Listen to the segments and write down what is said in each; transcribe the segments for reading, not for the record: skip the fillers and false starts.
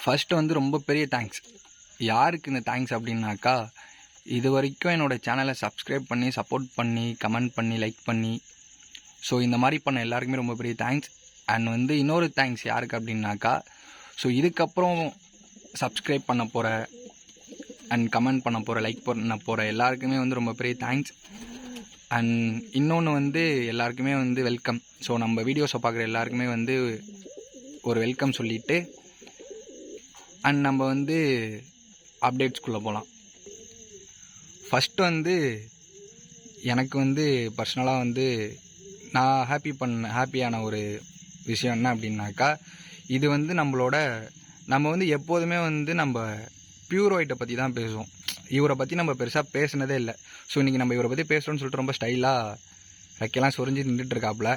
First வந்து ரொம்ப பெரிய தேங்க்ஸ். யாருக்கு இந்த தேங்க்ஸ் அப்படின்னாக்கா, இது வரைக்கும் என்னோடய சேனலை சப்ஸ்கிரைப் பண்ணி, சப்போர்ட் பண்ணி, கமெண்ட் பண்ணி, லைக் பண்ணி, ஸோ இந்த மாதிரி பண்ண எல்லாருக்குமே ரொம்ப பெரிய தேங்க்ஸ். அண்ட் வந்து இன்னொரு தேங்க்ஸ் யாருக்கு அப்படின்னாக்கா, ஸோ இதுக்கப்புறம் சப்ஸ்கிரைப் பண்ண போகிற அண்ட் கமெண்ட் பண்ண போகிற, லைக் பண்ண போகிற எல்லாருக்குமே வந்து ரொம்ப பெரிய தேங்க்ஸ். அண்ட் இன்னொன்று வந்து எல்லாருக்குமே வந்து வெல்கம். ஸோ நம்ம வீடியோஸை பார்க்குற எல்லாருக்குமே வந்து ஒரு வெல்கம் சொல்லிவிட்டு அண்ட் நம்ம வந்து அப்டேட்ஸ்குள்ளே போகலாம். ஃபஸ்ட்டு வந்து எனக்கு வந்து பர்சனலாக வந்து நான் ஹாப்பியான ஒரு விஷயம் என்ன அப்படின்னாக்கா, இது வந்து நம்ம வந்து எப்போதுமே வந்து நம்ம பியூர் ஒயிட்டை பற்றி தான் பேசுவோம். இவரை பற்றி நம்ம பெருசாக பேசுனதே இல்லை. ஸோ இன்றைக்கி நம்ம இவரை பற்றி பேசுகிறோன்னு சொல்லிட்டு ரொம்ப ஸ்டைலாக ரெக்கையெல்லாம் சொரிஞ்சு நின்றுட்டுருக்காப்புல.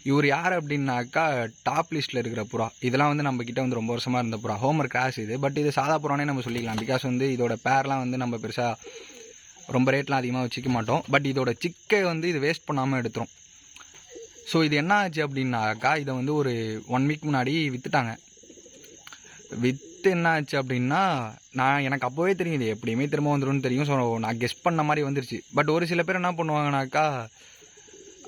இவர் யார் அப்படின்னாக்கா, டாப் லிஸ்ட்டில் இருக்கிற புறா. இதெல்லாம் வந்து நம்மக்கிட்ட வந்து ரொம்ப வருஷமாக இருந்த புறா. ஹோமர் கிராஸ் இது. பட் இது சாதா புறானே நம்ம சொல்லிக்கலாம். பிகாஸ் வந்து இதோட பேர்லாம் வந்து நம்ம பெருசாக ரொம்ப ரேட்லாம் அதிகமாக வச்சுக்க மாட்டோம். பட் இதோட சிக்கை வந்து இது வேஸ்ட் பண்ணாமல் எடுத்துரும். ஸோ இது என்ன ஆச்சு அப்படின்னாக்கா, இதை வந்து ஒரு 1 வீக் முன்னாடி விற்றுட்டாங்க. விற்று என்ன ஆச்சு அப்படின்னா, எனக்கு அப்போவே தெரியும் இது எப்படியுமே திரும்ப வந்துடும்னு தெரியும். ஸோ நான் கெஸ் பண்ண மாதிரி வந்துருச்சு. பட் ஒரு சில பேர் என்ன பண்ணுவாங்கனாக்கா,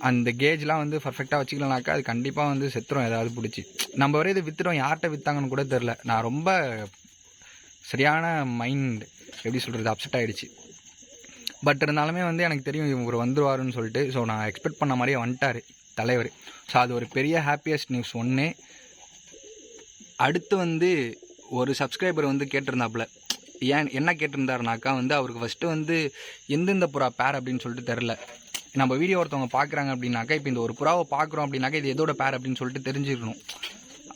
அந்த கேஜ்லாம் வந்து பர்ஃபெக்டாக வச்சுக்கலனாக்கா அது கண்டிப்பாக வந்து செத்துரும் ஏதாவது பிடிச்சி. நம்ம வரை இது விற்றுட்டோம், யார்கிட்ட விற்றாங்கன்னு கூட தெரில. நான் ரொம்ப சரியான மைண்ட் எப்படி சொல்கிறது அப்செட் ஆகிடுச்சு. பட் இருந்தாலுமே வந்து எனக்கு தெரியும் இவர் வந்துடுவாருன்னு சொல்லிட்டு. ஸோ நான் எக்ஸ்பெக்ட் பண்ண மாதிரியே வந்துட்டார் தலைவர். ஸோ அது ஒரு பெரிய ஹாப்பியஸ்ட் நியூஸ் ஒன்று. அடுத்து வந்து ஒரு சப்ஸ்கிரைபர் வந்து கேட்டிருந்தாப்புல. என்ன கேட்டிருந்தாருனாக்கா வந்து அவருக்கு ஃபஸ்ட்டு வந்து எந்தெந்த புறா பேர் அப்படின்னு சொல்லிட்டு தெரில. நம்ம வீடியோ ஒருத்தவங்க பார்க்குறாங்க அப்படின்னாக்கா, இப்போ இந்த ஒரு புறாவை பார்க்குறோம் அப்படின்னாக்கா இது எதோட பேர் அப்படின்னு சொல்லிட்டு தெரிஞ்சுக்கணும்.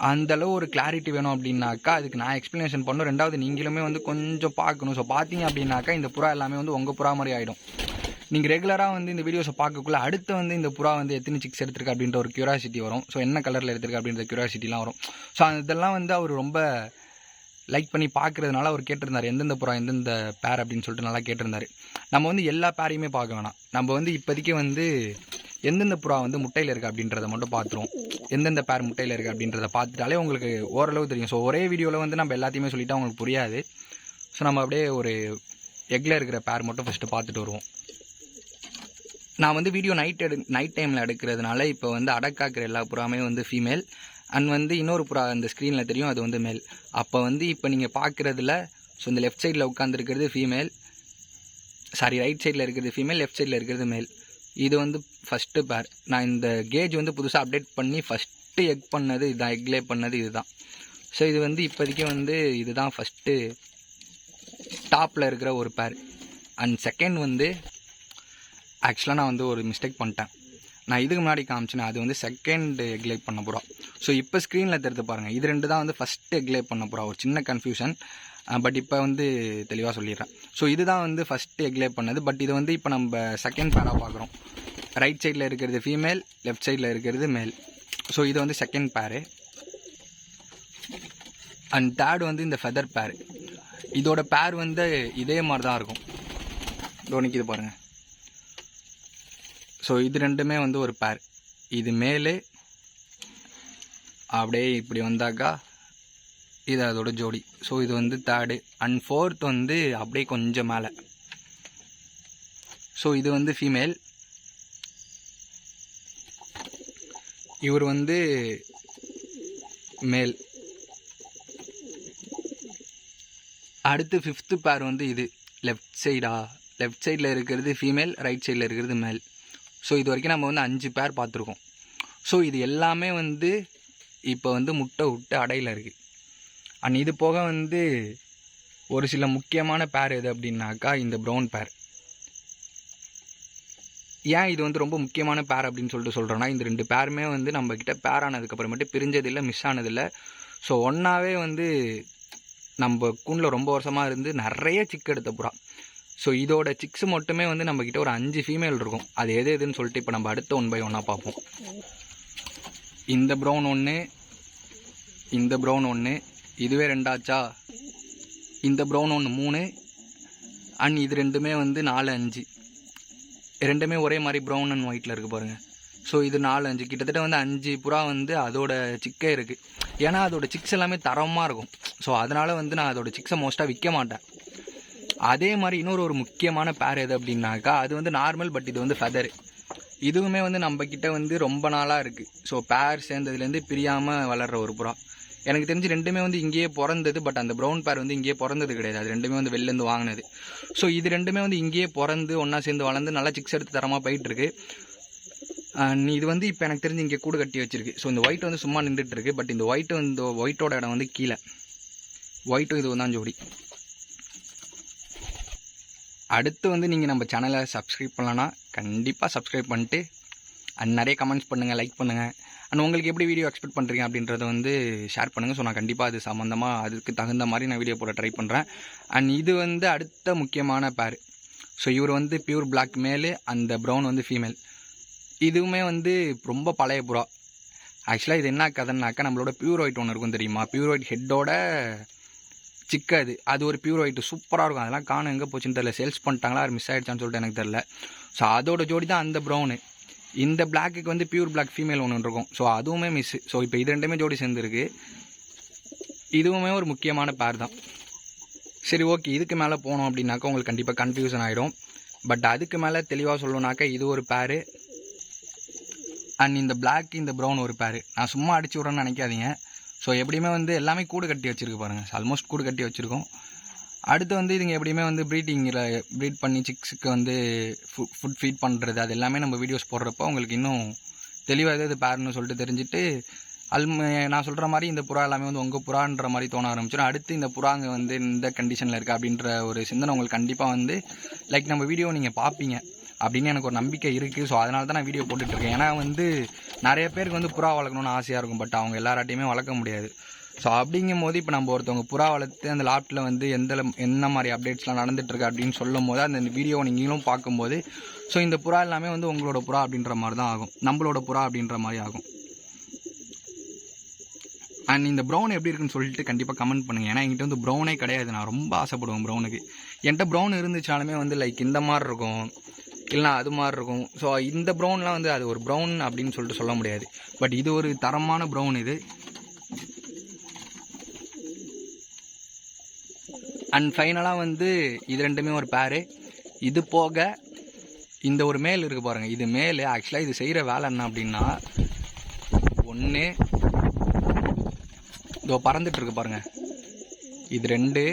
அந்தளவு ஒரு கிளாரிட்டி வேணும் அப்படின்னாக்கா அதுக்கு நான் எக்ஸ்ப்ளனேஷன் பண்ணணும். ரெண்டாவது நீங்களுமே வந்து கொஞ்சம் பார்க்கணும். ஸோ பார்த்தீங்க அப்படின்னாக்கா இந்த புறா எல்லாமே வந்து உங்கள் புறா மாதிரி ஆகிடும். நீங்கள் ரெகுலராக வந்து இந்த வீடியோஸை பார்க்கக்குள்ள அடுத்து வந்து இந்த புறா வந்து எத்தனை சிக்ஸ் எடுத்திருக்கு அப்படின்ற ஒரு க்யூரியாசிட்டி வரும். ஸோ என்ன கலரில் எடுத்திருக்கு அப்படின்ற க்யூரியாசிட்டிலாம் வரும். ஸோ இதெல்லாம் வந்து அவர் ரொம்ப லைக் பண்ணி பார்க்குறதுனால அவர் கேட்டிருந்தார் எந்தெந்த புறா எந்தெந்த பேர் அப்படின்னு சொல்லிட்டு நல்லா கேட்டிருந்தார். நம்ம வந்து எல்லா பேரையுமே பார்க்க வேணாம். நம்ம வந்து இப்போதைக்கு வந்து எந்தெந்த புறா வந்து முட்டையில் இருக்குது அப்படின்றத மட்டும் பார்த்துருவோம். எந்தெந்த பேர் முட்டையில் இருக்குது அப்படின்றத பார்த்துட்டாலே உங்களுக்கு ஓரளவு தெரியும். ஸோ ஒரே வீடியோவில் வந்து நம்ம எல்லாத்தையுமே சொல்லிவிட்டு அவங்களுக்கு புரியாது. ஸோ நம்ம அப்படியே ஒரு எக்கில் இருக்கிற பேர் மட்டும் ஃபஸ்ட்டு பார்த்துட்டு வருவோம். நான் வந்து வீடியோ நைட் டைமில் எடுக்கிறதுனால இப்போ வந்து அடக்காக்கிற எல்லா புறாமே வந்து ஃபீமேல். அண்ட் வந்து இன்னொரு புறா அந்த ஸ்க்ரீனில் தெரியும் அது வந்து மேல். அப்போ வந்து இப்போ நீங்கள் பார்க்குறதுல ஸோ இந்த லெஃப்ட் சைடில் உட்காந்துருக்கிறது ஃபீமேல், ரைட் சைடில் இருக்கிறது ஃபீமேல், லெஃப்ட் சைடில் இருக்கிறது மேல். இது வந்து ஃபஸ்ட்டு பேர். நான் இந்த கேஜ் வந்து புதுசாக அப்டேட் பண்ணி ஃபஸ்ட்டு எக் பண்ணது இதுதான், எக்லே பண்ணது இது தான். ஸோ இது வந்து இப்போதைக்கு வந்து இதுதான் ஃபஸ்ட்டு டாப்பில் இருக்கிற ஒரு பேர். அண்ட் செகண்ட் வந்து ஆக்சுவலாக நான் வந்து ஒரு மிஸ்டேக் பண்ணிட்டேன். நான் இதுக்கு முன்னாடி காமிச்சேன் அது வந்து செகண்ட் எக்லே பண்ண போகிறோம். ஸோ இப்போ ஸ்க்ரீனில் தெரிந்து பாருங்கள், இது 2 தான் வந்து ஃபஸ்ட்டு எக்லே பண்ண போகிறோம். ஒரு சின்ன கன்ஃபியூஷன், பட் இப்போ வந்து தெளிவாக சொல்லிடுறேன். ஸோ இதுதான் வந்து ஃபஸ்ட்டு எக்லே பண்ணது. பட் இது வந்து இப்போ நம்ம செகண்ட் பேராக பார்க்குறோம். ரைட் சைடில் இருக்கிறது ஃபீமேல், லெஃப்ட் சைடில் இருக்கிறது மேல். ஸோ இது வந்து செகண்ட் பேரு. அண்ட் தேர்டு வந்து இந்த ஃபெதர் பேர். இதோட பேர் வந்து இதே மாதிரி தான் இருக்கும். இது பாருங்கள். ஸோ இது 2மே வந்து ஒரு பேர். இது மேலே அப்படியே இப்படி வந்தாக்கா இது அதோட ஜோடி. ஸோ இது வந்து தேர்டு. அண்ட் ஃபோர்த் வந்து அப்படியே கொஞ்சம் மேலே. ஸோ இது வந்து ஃபீமேல். இவர் வந்து மேல். அடுத்து 5th பேர் வந்து இது லெஃப்ட் சைடில் இருக்கிறது ஃபீமேல், ரைட் சைடில் இருக்கிறது மேல். ஸோ இது வரைக்கும் நம்ம வந்து 5 பேர் பார்த்துருக்கோம். ஸோ இது எல்லாமே வந்து இப்போ வந்து முட்டை விட்டு அடையில் இருக்குது. அண்ட் இது போக வந்து ஒரு சில முக்கியமான பேர் எது அப்படின்னாக்கா இந்த ப்ரௌன் பேர். ஏன் இது வந்து ரொம்ப முக்கியமான பேர் அப்படின்னு சொல்லிட்டு சொல்கிறோன்னா, இந்த 2 பேருமே வந்து நம்மக்கிட்ட பேர் ஆனதுக்கப்புறமேட்டு பிரிஞ்சதில்லை, மிஸ் ஆனதில்லை. ஸோ ஒன்றாவே வந்து நம்ம கூண்டில் ரொம்ப வருஷமாக இருந்து நிறைய சிக்கு எடுத்த புறா. ஸோ இதோட சிக்ஸ் மட்டுமே வந்து நம்மக்கிட்ட ஒரு 5 ஃபீமேல் இருக்கும். அது எதுன்னு சொல்லிட்டு இப்போ நம்ம அடுத்த 1 by 1 பார்ப்போம். இந்த ப்ரௌன் 1, இந்த ப்ரௌன் 1, இதுவே 2 ஆச்சா. இந்த ப்ரௌன் 1 3, அண்ட் இது 2மே வந்து 4 5. 2மே ஒரே மாதிரி ப்ரௌன் அண்ட் ஒயிட்டில் இருக்குது பாருங்கள். ஸோ இது 4 5 கிட்டத்தட்ட வந்து 5 புறா வந்து அதோட சிக்கே இருக்குது. ஏன்னா அதோட சிக்ஸ் எல்லாமே தரமாக இருக்கும். ஸோ அதனால் வந்து நான் அதோட சிக்ஸை மோஸ்ட்டாக விற்க மாட்டேன். அதே மாதிரி இன்னொரு முக்கியமான பேர் எது அப்படின்னாக்கா அது வந்து நார்மல், பட் இது வந்து ஃபெதரு. இதுவுமே வந்து நம்மக்கிட்ட வந்து ரொம்ப நாளாக இருக்குது. ஸோ பேர் சேர்ந்ததுலேருந்து பிரியாமல் வளர்கிற ஒரு புறா. எனக்கு தெரிஞ்சு ரெண்டுமே வந்து இங்கேயே பிறந்தது, பட் அந்த ப்ரௌன் பேர் வந்து இங்கேயே பிறந்தது கிடையாது. அது ரெண்டுமே வந்து வெளிலேருந்து வாங்கினது. ஸோ இது ரெண்டுமே வந்து இங்கேயே பிறந்து ஒன்றா சேர்ந்து வளர்ந்து நல்லா சிக்ஸ் எடுத்து தரமாக போயிட்டுருக்கு. இது வந்து இப்போ எனக்கு தெரிஞ்சு இங்கே கூடு கட்டி வச்சிருக்கு. ஸோ இந்த ஒயிட் வந்து சும்மா நின்றுட்டுருக்கு. பட் இந்த ஒயிட்டோட இடம் வந்து கீழே. ஒயிட்டும் இது தான் ஜோடி. அடுத்து வந்து நீங்கள் நம்ம சேனலை சப்ஸ்கிரைப் பண்ணலன்னா கண்டிப்பாக சப்ஸ்கிரைப் பண்ணிட்டு நிறைய கமெண்ட்ஸ் பண்ணுங்கள், லைக் பண்ணுங்கள். அண்ட் உங்களுக்கு எப்படி வீடியோ எக்ஸ்பெக்ட் பண்ணுறீங்க அப்படின்றத வந்து ஷேர் பண்ணுங்கள். ஸோ நான் கண்டிப்பாக அது சம்மந்தமாக அதுக்கு தகுந்த மாதிரி நான் வீடியோ போட ட்ரை பண்ணுறேன். அண்ட் இது வந்து அடுத்த முக்கியமான பேர். ஸோ இவர் வந்து பியூர் பிளாக் மேலு, அந்த ப்ரௌன் வந்து ஃபீமேல். இதுவுமே வந்து ரொம்ப பழைய புறா. ஆக்சுவலாக இது என்ன கதைன்னாக்கா, நம்மளோட பியூர் ஒயிட் ஒன்று இருக்கும் தெரியுமா, பியூர் ஒயிட் ஹெட்டோட சிக்கு. அது ஒரு பியூர் ஒயிட் சூப்பராக இருக்கும். அதெல்லாம் காணும் எங்கே போச்சுன்னு தெரியல, சேல்ஸ் பண்ணிட்டாங்களா மிஸ் ஆகிடுச்சான்னு சொல்லிட்டு எனக்கு தெரில. ஸோ அதோட ஜோடி தான் அந்த ப்ரௌனு. இந்த பிளாக்குக்கு வந்து பியூர் பிளாக் ஃபீமேல் ஒன்று இருக்கும். ஸோ அதுவுமே மிஸ்ஸு. ஸோ இப்போ இது ரெண்டுமே ஜோடி சேர்ந்துருக்கு. இதுவுமே ஒரு முக்கியமான பேர் தான். சரி, ஓகே. இதுக்கு மேலே போனோம் அப்படின்னாக்கா உங்களுக்கு கண்டிப்பாக கன்ஃபியூஷன் ஆகிடும். பட் அதுக்கு மேலே தெளிவாக சொல்லணுன்னாக்கா இது ஒரு பேர். அண்ட் இந்த பிளாக் இந்த ப்ரௌன் ஒரு பேர். நான் சும்மா அடிச்சு விட்றேன்னு நினைக்காதீங்க. ஸோ எப்படியுமே வந்து எல்லாமே கூடு கட்டி வச்சுருக்கு பாருங்கள். ஆல்மோஸ்ட் கூடு கட்டி வச்சுருக்கோம். அடுத்து வந்து இதுங்க எப்படியுமே வந்து ப்ரீட் பண்ணி சிக்ஸுக்கு வந்து ஃபுட் ஃபீட் பண்ணுறது, அது எல்லாமே நம்ம வீடியோஸ் போடுறப்போ உங்களுக்கு இன்னும் தெளிவாக இது பேர்னு சொல்லிட்டு தெரிஞ்சுட்டு நான் சொல்கிற மாதிரி இந்த புறா எல்லாமே வந்து உங்கள் புறான்ற மாதிரி தோண ஆரம்பிச்சிடும். அடுத்து இந்த புறாங்க வந்து இந்த கண்டிஷனில் இருக்குது அப்படின்ற ஒரு சிந்தனை உங்களுக்கு கண்டிப்பாக வந்து லைக் நம்ம வீடியோ நீங்கள் பார்ப்பீங்க அப்படின்னு எனக்கு ஒரு நம்பிக்கை இருக்குது. ஸோ அதனால தான் நான் வீடியோ போட்டுட்ருக்கேன். ஏன்னா வந்து நிறைய பேருக்கு வந்து புறா வளர்க்கணும்னு ஆசையாக இருக்கும். பட் அவங்க எல்லாராட்டையுமே வளர்க்க முடியாது. ஸோ அப்படிங்கும் போது இப்போ நம்ம ஒருத்தவங்க புறா வளர்த்து அந்த லாப்ட்டில் வந்து என்ன மாதிரி அப்டேட்ஸ்லாம் நடந்துகிட்ருக்கு அப்படின்னு சொல்லும் போது அந்த வீடியோவை நீங்களும் பார்க்கும்போது ஸோ இந்த புறா எல்லாமே வந்து உங்களோட புறா அப்படின்ற மாதிரி தான் ஆகும், நம்மளோட புறா அப்படின்ற மாதிரி ஆகும். அண்ட் இந்த ப்ரௌன் எப்படி இருக்குன்னு சொல்லிட்டு கண்டிப்பாக கமெண்ட் பண்ணுங்கள். ஏன்னா என்கிட்ட வந்து ப்ரௌனே கிடையாது. நான் ரொம்ப ஆசைப்படுவேன் ப்ரௌனுக்கு. என்கிட்ட ப்ரௌன் இருந்துச்சாலுமே வந்து லைக் இந்த மாதிரி இருக்கும், இல்லைனா அது மாதிரி இருக்கும். ஸோ இந்த ப்ரௌன்லாம் வந்து அது ஒரு ப்ரௌன் அப்படின்னு சொல்லிட்டு சொல்ல முடியாது. பட் இது ஒரு தரமான ப்ரௌன் இது. அண்ட் ஃபைனலாக வந்து இது ரெண்டுமே ஒரு பேரு. இது போக இந்த ஒரு மேல் இருக்குது பாருங்கள். இது மேல். ஆக்சுவலாக இது செய்கிற வேலை என்ன அப்படின்னா, ஒன்று இதோ பறந்துட்டுருக்கு பாருங்கள். இது ரெண்டு.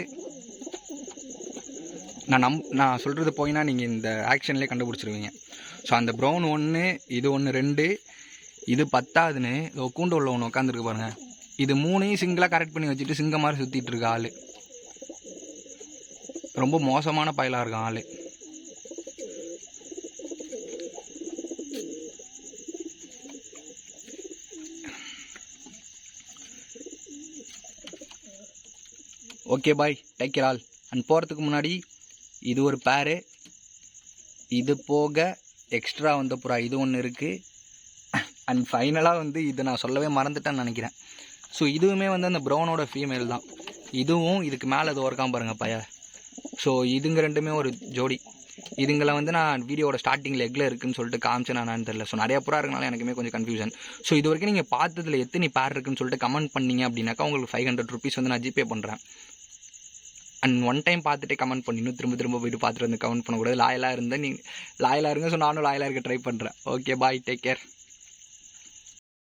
நான் சொல்கிறது போயினா நீங்கள் இந்த ஆக்ஷன்லேயே கண்டுபிடிச்சிருவீங்க. ஸோ அந்த ப்ரௌன் ஒன்று, இது ஒன்று, ரெண்டு, இது 10ஆவதுன்னு இதோ கூண்டு உள்ள ஒன்று உட்காந்துருக்கு பாருங்கள். இது 3ஐயும் சிங்கிளாக கரெக்ட் பண்ணி வச்சுட்டு சிங்க மாதிரி சுற்றிட்டு இருக்க ஆள். ரொம்ப மோசமான பயலாக இருக்கான் ஆள். Okay bye, take care all. And போகிறதுக்கு முன்னாடி இது ஒரு பேரு. இது போக எக்ஸ்ட்ரா வந்த புறா இது ஒன்று இருக்குது. அண்ட் ஃபைனலாக வந்து இதை நான் சொல்லவே மறந்துட்டேன்னு நினைக்கிறேன். ஸோ இதுவுமே வந்து அந்த ப்ரௌனோட ஃபீமேல் தான். இதுவும் இதுக்கு மேலே இது ஒர்க்காம பாருங்கள் பைய. ஸோ இதுங்க ரெண்டுமே ஒரு ஜோடி. இதுங்களை வந்து நான் வீடியோட ஸ்டார்டிங்கில் எக்கில் இருக்குன்னு சொல்லிட்டு காமிச்சேன் நான் தெரியல. ஸோ நிறையா புறா இருக்கனால எனக்குமே கொஞ்சம் கன்ஃபியூஷன். ஸோ இது வரைக்கும் நீங்கள் பார்த்ததில் எத்தனை பேர் இருக்குன்னு சொல்லிட்டு கமெண்ட் பண்ணிங்க அப்படின்னாக்கா உங்களுக்கு 500 rupees வந்து நான் ஜிபே பண்ணுறேன். அண்ட் ஒன் டைம் பார்த்துட்டே கமெண்ட் பண்ணி இன்னும் திரும்ப போயிட்டு பார்த்துட்டு வந்து கமெண்ட் பண்ணக்கூடாது. லாயலாக இருங்க. ஸோ நானும் லாயலாக இருக்க ட்ரை பண்ணுறேன். Okay bye, take care.